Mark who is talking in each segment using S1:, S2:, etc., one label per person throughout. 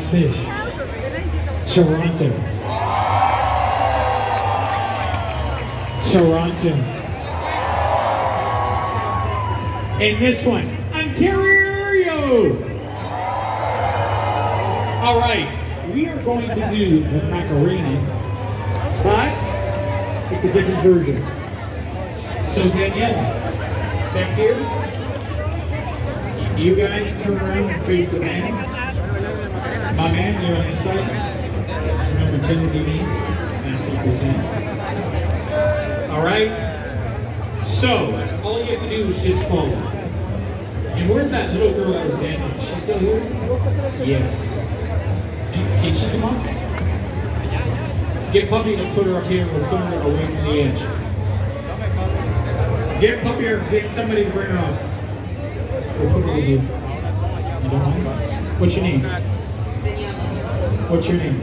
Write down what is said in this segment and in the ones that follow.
S1: watch this. Toronto. Toronto. And this one, Ontario. All right, we are going to do the Macarena, but it's a different version. So Danielle, step here. You guys turn around and face the man. My man, you're on this side. Remember 10 to be me. That's equal 10. All right. So all you have to do is just follow. And where's that little girl that was dancing? Is she still here? Yes. Can she come up? Get Puppy to put her up here. We'll put her away from the edge. Get Puppy or get somebody to bring her up. We'll put her with you. You don't mind? What's your name? What's your name?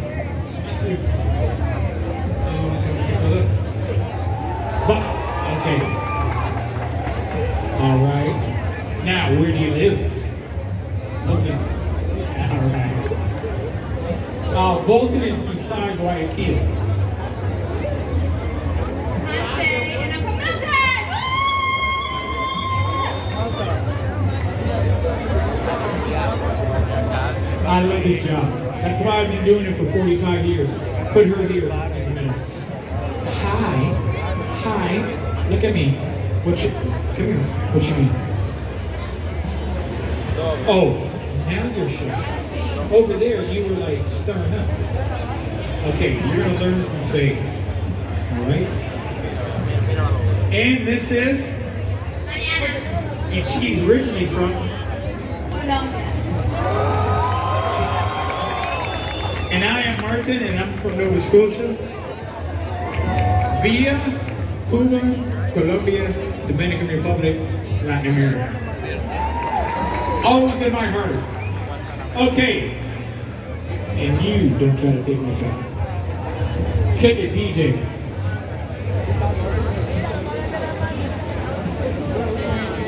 S1: Okay. All right. Now, where do you live? Bolton. All right. Bolton is beside Guayaquil. I love this job. That's why I've been doing it for 45 years. Put her here in the middle. Hi. Look at me. Come here. What's your name? Oh, now you're shy. Over there, you were like stirring up. Okay, you're gonna learn from Faye. All right. And this is. And she's originally from. And I am Martin, and I'm from Nova Scotia. Via Cuba, Colombia, Dominican Republic, Latin America. Always in my heart. Okay. And you don't try to take my time. Kick it, DJ.